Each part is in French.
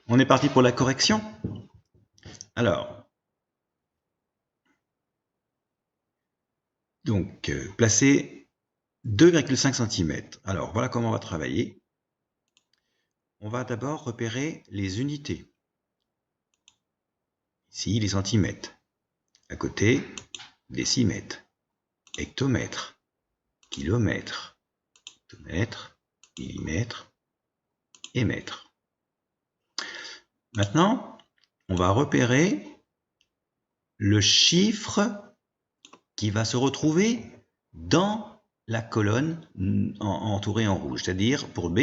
On est parti pour la correction. Alors, donc, placer 2,5 cm. Alors, voilà comment on va travailler. On va d'abord repérer les unités. Ici, les centimètres. À côté, décimètres, hectomètres, kilomètres, hectomètres, millimètres et mètres. Maintenant, on va repérer le chiffre qui va se retrouver dans la colonne entourée en rouge. C'est-à-dire, pour B,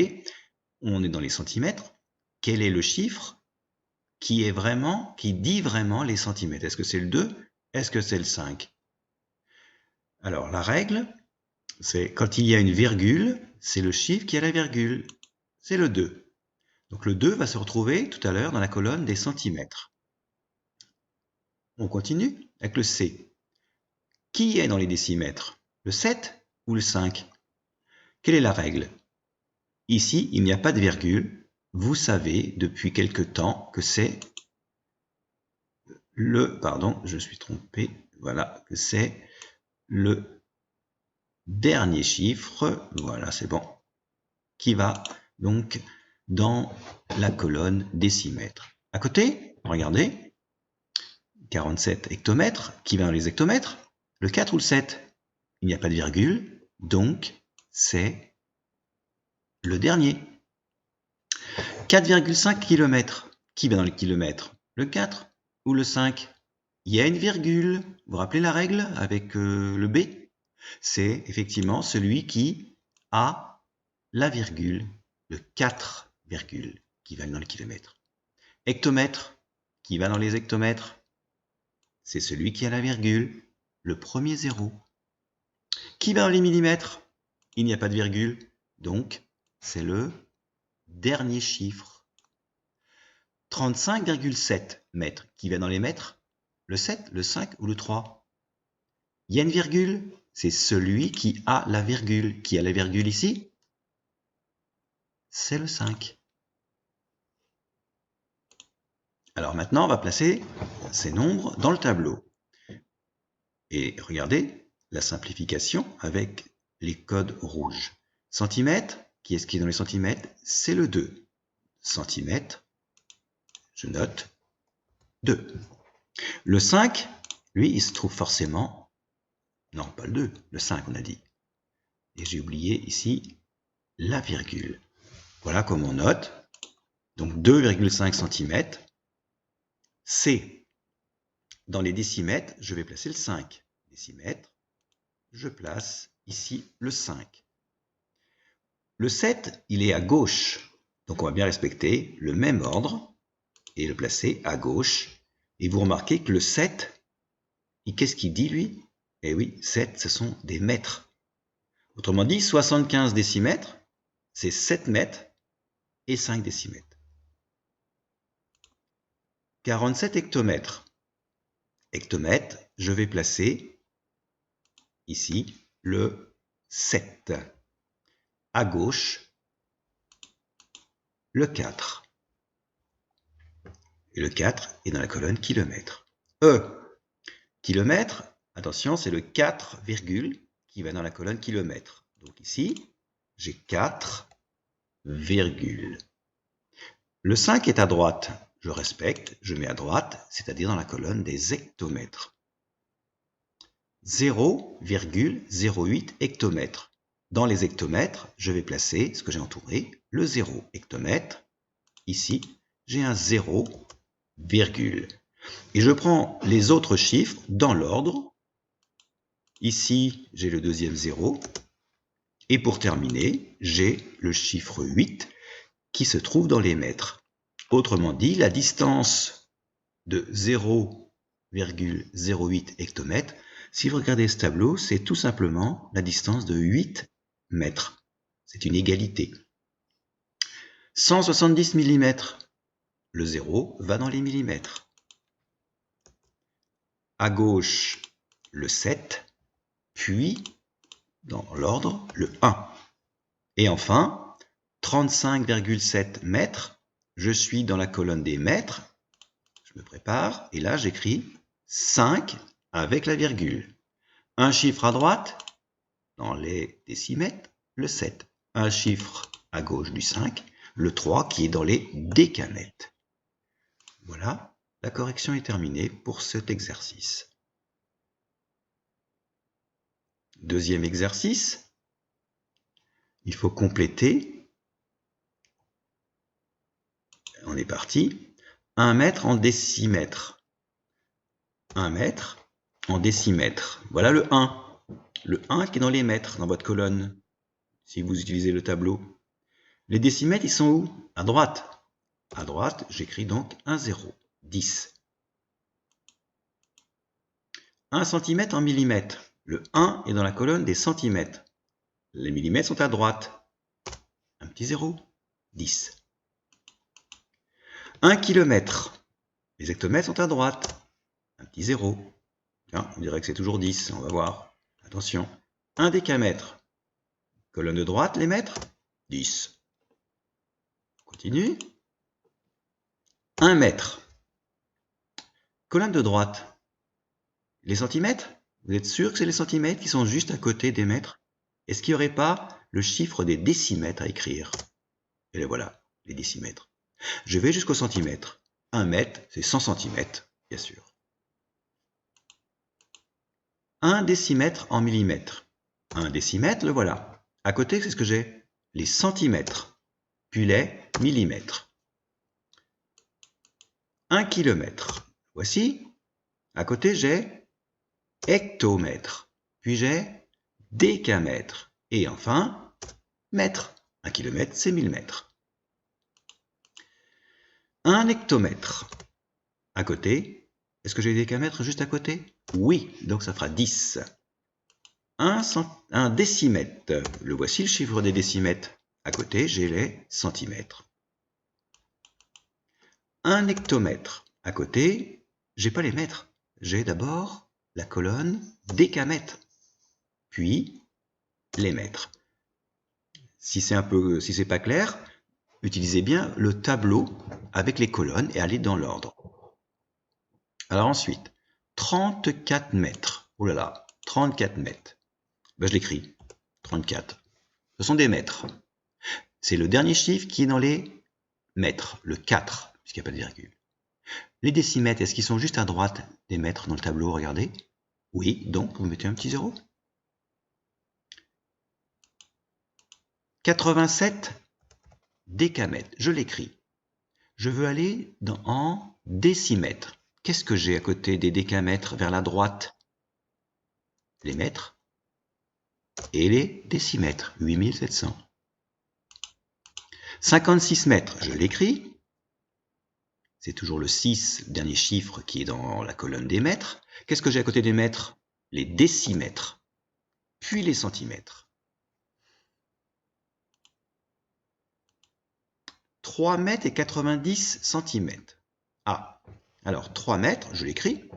on est dans les centimètres. Quel est le chiffre qui dit vraiment les centimètres? Est-ce que c'est le 2? Est-ce que c'est le 5? Alors, la règle, c'est quand il y a une virgule, c'est le chiffre qui a la virgule. C'est le 2. Donc, le 2 va se retrouver tout à l'heure dans la colonne des centimètres. On continue avec le C. Qui est dans les décimètres? Le 7 ou le 5? Quelle est la règle? Ici, il n'y a pas de virgule. Vous savez depuis quelque temps que c'est pardon, je suis trompé, voilà, que c'est le dernier chiffre, voilà, c'est bon, qui va donc dans la colonne décimètres. À côté, regardez, 47 hectomètres, qui va dans les hectomètres, le 4 ou le 7? Il n'y a pas de virgule, donc c'est le dernier. 4,5 km, qui va dans les kilomètres? Le 4 ou le 5? Il y a une virgule. Vous vous rappelez la règle avec le B? C'est effectivement celui qui a la virgule, le 4, qui va dans les kilomètres. Hectomètre, qui va dans les hectomètres? C'est celui qui a la virgule, le premier zéro. Qui va dans les millimètres? Il n'y a pas de virgule, donc c'est le dernier chiffre. 35,7 mètres, qui va dans les mètres? Le 7, le 5 ou le 3? Il y a une virgule, c'est celui qui a la virgule. Qui a la virgule ici? C'est le 5. Alors maintenant, on va placer ces nombres dans le tableau. Et regardez la simplification avec les codes rouges. Centimètres, qui est-ce qui est dans les centimètres? C'est le 2. Centimètres, je note 2. Le 5, lui, il se trouve forcément... Non, pas le 2, le 5, on a dit. Et j'ai oublié ici la virgule. Voilà comme on note. Donc 2,5 cm. C. Dans les décimètres, je vais placer le 5. Décimètres, je place ici le 5. Le 7, il est à gauche. Donc on va bien respecter le même ordre et le placer à gauche. Et vous remarquez que le 7, qu'est-ce qu'il dit lui? Eh oui, 7, ce sont des mètres. Autrement dit, 75 décimètres, c'est 7 mètres et 5 décimètres. 47 hectomètres. Hectomètre, je vais placer ici le 7. À gauche, le 4. Et le 4 est dans la colonne kilomètre. Kilomètre, attention, c'est le 4, qui va dans la colonne kilomètre. Donc ici, j'ai 4, virgule. Le 5 est à droite. Je respecte, je mets à droite, c'est-à-dire dans la colonne des hectomètres. 0,08 hectomètres. Dans les hectomètres, je vais placer ce que j'ai entouré, le 0 hectomètre. Ici, j'ai un 0, virgule. Et je prends les autres chiffres dans l'ordre. Ici, j'ai le deuxième 0. Et pour terminer, j'ai le chiffre 8 qui se trouve dans les mètres. Autrement dit, la distance de 0,08 hectomètres, si vous regardez ce tableau, c'est tout simplement la distance de 8 mètres. C'est une égalité. 170 mm. Le 0 va dans les millimètres. À gauche, le 7, puis, dans l'ordre, le 1. Et enfin, 35,7 mètres, je suis dans la colonne des mètres, je me prépare, et là j'écris 5 avec la virgule. Un chiffre à droite, dans les décimètres, le 7. Un chiffre à gauche du 5, le 3 qui est dans les décamètres. Voilà, la correction est terminée pour cet exercice. Deuxième exercice, il faut compléter. On est parti. 1 mètre en décimètres. 1 mètre en décimètres. Voilà le 1. Le 1 qui est dans les mètres, dans votre colonne, si vous utilisez le tableau. Les décimètres, ils sont où? À droite. À droite, j'écris donc un 0. 10. 1 cm en millimètres. Le 1 est dans la colonne des centimètres. Les millimètres sont à droite. Un petit 0. 10. 1 km. Les hectomètres sont à droite. Un petit 0. Tiens, on dirait que c'est toujours 10. On va voir. Attention. 1 décamètre. Colonne de droite, les mètres. 10. On continue. 1 mètre. Colonne de droite. Les centimètres? Vous êtes sûr que c'est les centimètres qui sont juste à côté des mètres? Est-ce qu'il n'y aurait pas le chiffre des décimètres à écrire? Et les voilà, les décimètres. Je vais jusqu'au centimètre. 1 mètre, c'est 100 centimètres, bien sûr. 1 décimètre en millimètres. 1 décimètre, le voilà. À côté, c'est ce que j'ai? Les centimètres, puis les millimètres. 1 kilomètre. Voici. À côté, j'ai hectomètre, puis j'ai décamètre, et enfin, mètre. 1 kilomètre, c'est 1000 mètres. 1 hectomètre. À côté, est-ce que j'ai des décamètres juste à côté? Oui, donc ça fera 10. 1 décimètre. Le voici le chiffre des décimètres. À côté, j'ai les centimètres. 1 hectomètre. À côté, j'ai pas les mètres. J'ai d'abord la colonne décamètre, puis les mètres. Si c'est pas clair, utilisez bien le tableau avec les colonnes et allez dans l'ordre. Alors ensuite, 34 mètres. Oh là là, 34 mètres. Ben, je l'écris, 34. Ce sont des mètres. C'est le dernier chiffre qui est dans les mètres, le 4, puisqu'il n'y a pas de virgule. Les décimètres, est-ce qu'ils sont juste à droite des mètres dans le tableau? Regardez. Oui, donc vous mettez un petit 0. 87 décamètres. Je l'écris. Je veux aller en décimètres. Qu'est-ce que j'ai à côté des décamètres vers la droite? Les mètres et les décimètres. 8700. 56 mètres, je l'écris. C'est toujours le 6, dernier chiffre qui est dans la colonne des mètres. Qu'est-ce que j'ai à côté des mètres? Les décimètres, puis les centimètres. 3 mètres et 90 centimètres. Ah, alors 3 mètres, je l'écris.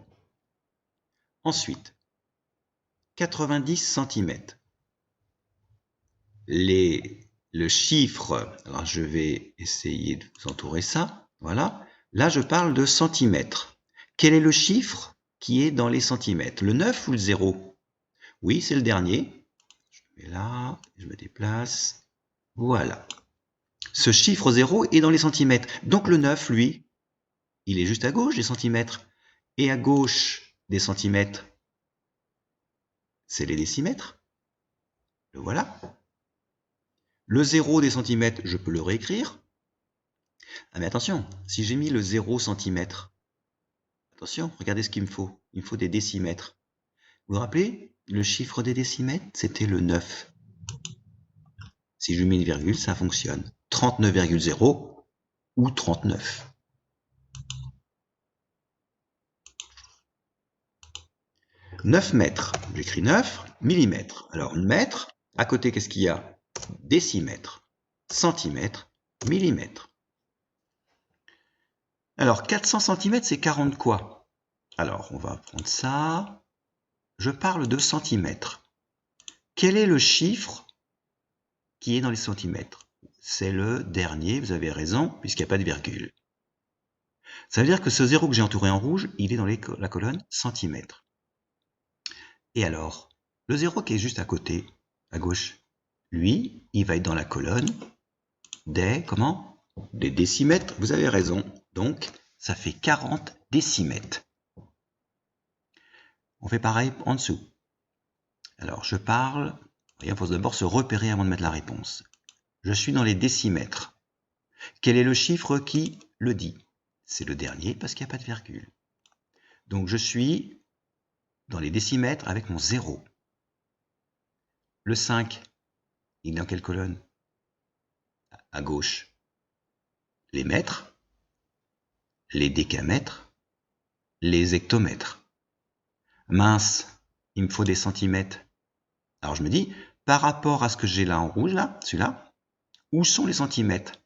Ensuite, 90 centimètres. Le chiffre, alors je vais essayer de vous entourer ça. Voilà. Là, je parle de centimètres. Quel est le chiffre qui est dans les centimètres? Le 9 ou le 0? Oui, c'est le dernier. Je le mets là, je me déplace. Voilà. Ce chiffre 0 est dans les centimètres. Donc le 9, lui, il est juste à gauche des centimètres. Et à gauche des centimètres, c'est les décimètres. Le voilà. Le 0 des centimètres, je peux le réécrire. Ah mais attention, si j'ai mis le 0 centimètre, attention, regardez ce qu'il me faut. Il me faut des décimètres. Vous vous rappelez, le chiffre des décimètres, c'était le 9. Si je mets une virgule, ça fonctionne. 39,0 ou 39. « 9 mètres. J'écris 9 millimètres. Alors, mètre, à côté, qu'est-ce qu'il y a? Décimètre, centimètre, millimètre. Alors, 400 cm, c'est 40 quoi? Alors, on va prendre ça. Je parle de centimètres. Quel est le chiffre qui est dans les centimètres? c'est le dernier, vous avez raison, puisqu'il n'y a pas de virgule. Ça veut dire que ce 0 que j'ai entouré en rouge, il est dans la colonne centimètres. Et alors, le 0 qui est juste à côté, à gauche, lui, il va être dans la colonne des, comment? Des décimètres, vous avez raison. Donc, ça fait 40 décimètres. On fait pareil en dessous. Alors, je parle, il faut d'abord se repérer avant de mettre la réponse. Je suis dans les décimètres. Quel est le chiffre qui le dit? C'est le dernier parce qu'il n'y a pas de virgule. Donc, je suis dans les décimètres avec mon 0. Le 5, il est dans quelle colonne? À gauche. Les mètres, les décamètres, les hectomètres. Mince, il me faut des centimètres. Alors je me dis, par rapport à ce que j'ai là en rouge, là, celui-là, où sont les centimètres?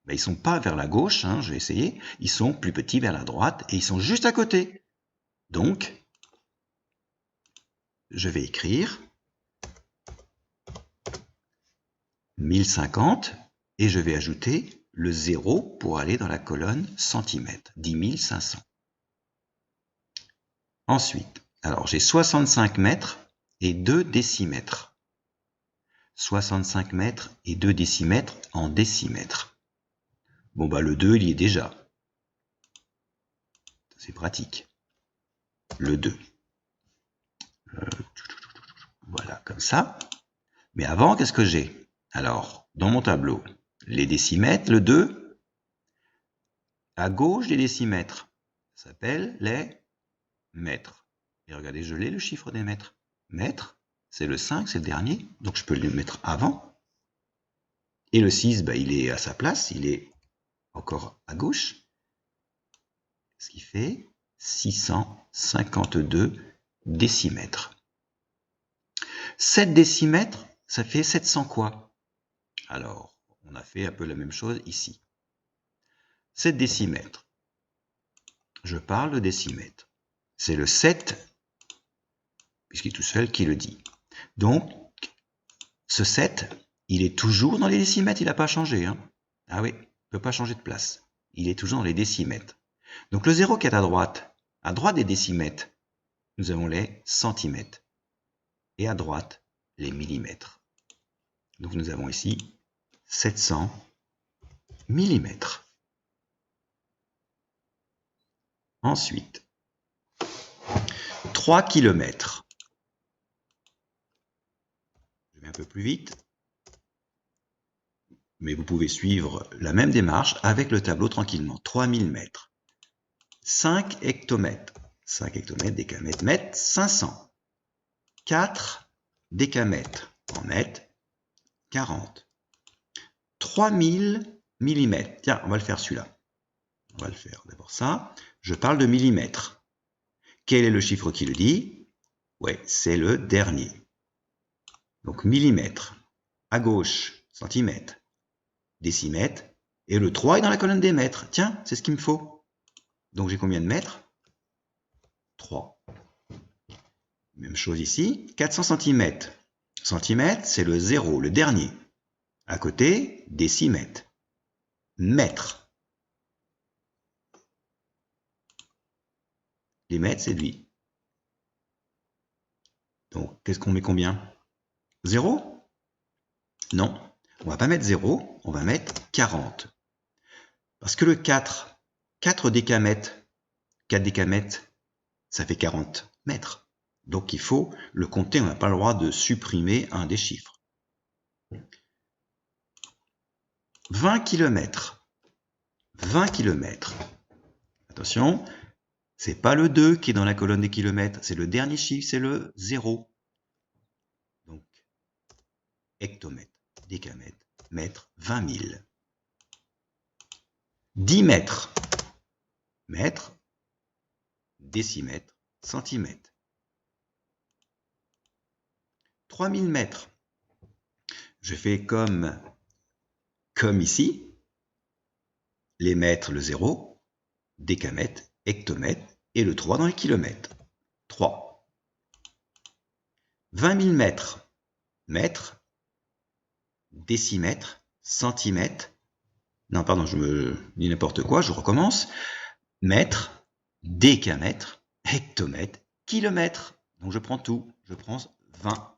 Ben, ils ne sont pas vers la gauche, hein, je vais essayer, ils sont plus petits vers la droite et ils sont juste à côté. Donc, je vais écrire 1050 et je vais ajouter le 0 pour aller dans la colonne centimètres, 10 500. Ensuite, alors j'ai 65 mètres et 2 décimètres. 65 mètres et 2 décimètres en décimètres. Bon bah le 2 il y est déjà. C'est pratique. Le 2. Voilà, comme ça. Mais avant, qu'est-ce que j'ai? Alors, dans mon tableau, les décimètres, le 2. À gauche des décimètres, ça s'appelle les mètres. Et regardez, je l'ai le chiffre des mètres. Mètres, c'est le 5, c'est le dernier, donc je peux le mettre avant. Et le 6, bah, il est à sa place, il est encore à gauche. Ce qui fait 652 décimètres. 7 décimètres, ça fait 700 quoi? Alors, on a fait un peu la même chose ici. 7 décimètres. Je parle de décimètres. C'est le 7, puisqu'il est tout seul, qui le dit. Donc, ce 7, il est toujours dans les décimètres, il n'a pas changé. Hein. Ah oui, il ne peut pas changer de place. Il est toujours dans les décimètres. Donc le 0 qui est à droite des décimètres, nous avons les centimètres. Et à droite, les millimètres. Donc nous avons ici 700 millimètres. Ensuite, 3 km. Je vais un peu plus vite. Mais vous pouvez suivre la même démarche avec le tableau tranquillement. 3000 mètres. 5 hectomètres. 5 hectomètres, décamètres, mètres, 500. 4 décamètres en mètres, 40. 3000 millimètres. Tiens, on va le faire celui-là. On va le faire d'abord ça. Je parle de millimètres. Quel est le chiffre qui le dit? Ouais, c'est le dernier. Donc millimètres. À gauche, centimètres, décimètres. Et le 3 est dans la colonne des mètres. Tiens, c'est ce qu'il me faut. Donc j'ai combien de mètres? 3. Même chose ici. 400 cm. Centimètres, c'est le 0, le dernier. À côté, décimètres. Mètres. Les mètres, c'est lui. Donc, qu'est-ce qu'on met combien? 0? Non. On va pas mettre 0, on va mettre 40. Parce que le 4 décamètres, 4 décamètres, ça fait 40 mètres. Donc il faut le compter, on n'a pas le droit de supprimer un des chiffres. 20 km. 20 km. Attention, c'est pas le 2 qui est dans la colonne des kilomètres, c'est le dernier chiffre, c'est le 0. Donc, hectomètre, décamètre, mètre, 20 000. 10 mètres. Mètre, décimètre, centimètre. 3000 mètres. Je fais comme ici. Les mètres, le 0, décamètre, hectomètre, et le 3 dans les kilomètres. 3. 20 000 mètres. Mètre, décimètre, centimètre. Non, pardon, je me dis n'importe quoi, je recommence. Mètre, décamètre, hectomètre, kilomètre. Donc je prends tout, je prends 20.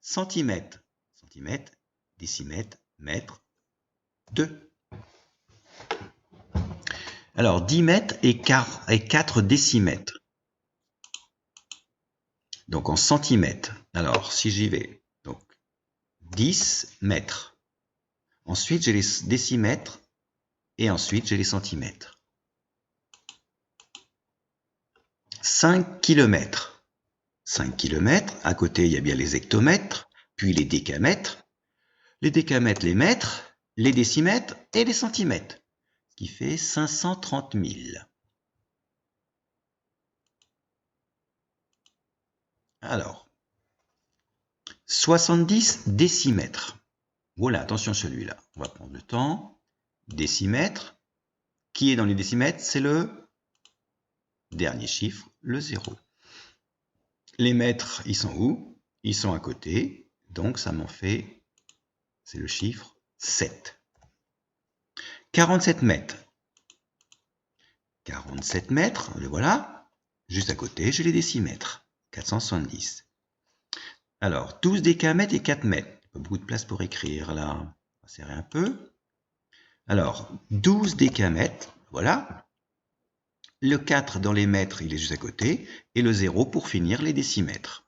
Centimètre, centimètre, décimètre, mètre, 2. Alors 10 mètres et 4 décimètres. Donc en centimètres. Alors si j'y vais, donc 10 mètres. Ensuite j'ai les décimètres et ensuite j'ai les centimètres. 5 km. 5 km, à côté il y a bien les hectomètres, puis les décamètres, les mètres, les décimètres et les centimètres, ce qui fait 530 000. Alors, 70 décimètres. Voilà, attention celui-là, on va prendre le temps. Décimètre, qui est dans les décimètres? C'est le dernier chiffre, le 0. Les mètres, ils sont où? Ils sont à côté, donc ça m'en fait, c'est le chiffre 7. 47 mètres. 47 mètres, le voilà. Juste à côté, j'ai les décimètres. 470. Alors, 12 décamètres et 4 mètres. Pas beaucoup de place pour écrire, là. On va serrer un peu. Alors, 12 décamètres, voilà. Le 4 dans les mètres, il est juste à côté. Et le 0 pour finir les décimètres.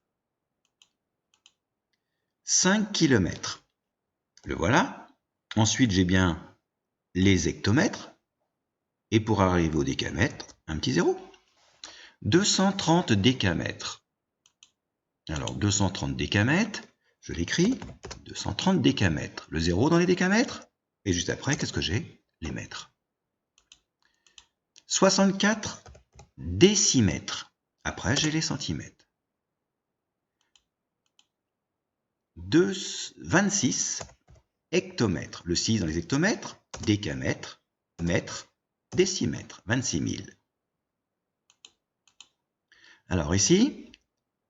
5 km. Le voilà. Ensuite, j'ai bien les hectomètres. Et pour arriver au décamètre, un petit 0. 230 décamètres. Alors, 230 décamètres, je l'écris, 230 décamètres. Le 0 dans les décamètres. Et juste après, qu'est-ce que j'ai? Les mètres. 64 décimètres. Après, j'ai les centimètres. 26 hectomètres. Le 6 dans les hectomètres, décamètres, mètres, décimètres. 26 000. Alors ici,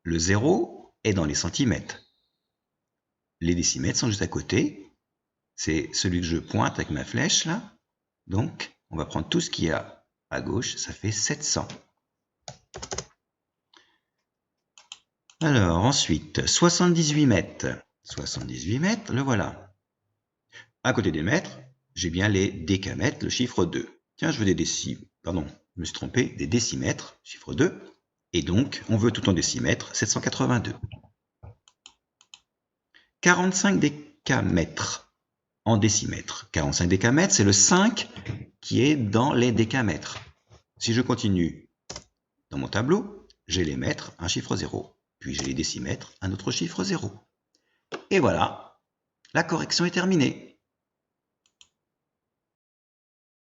le 0 est dans les centimètres. Les décimètres sont juste à côté. C'est celui que je pointe avec ma flèche là. Donc, on va prendre tout ce qu'il y a à gauche. Ça fait 700. Alors, ensuite, 78 mètres. 78 mètres, le voilà. À côté des mètres, j'ai bien les décamètres, le chiffre 2. Tiens, je veux des décimètres. Pardon, je me suis trompé. Des décimètres, chiffre 2. Et donc, on veut tout en décimètres, 782. 45 décamètres en décimètres. 45 décamètres, c'est le 5 qui est dans les décamètres. Si je continue dans mon tableau, j'ai les mètres, un chiffre 0. Puis j'ai les décimètres, un autre chiffre 0. Et voilà, la correction est terminée.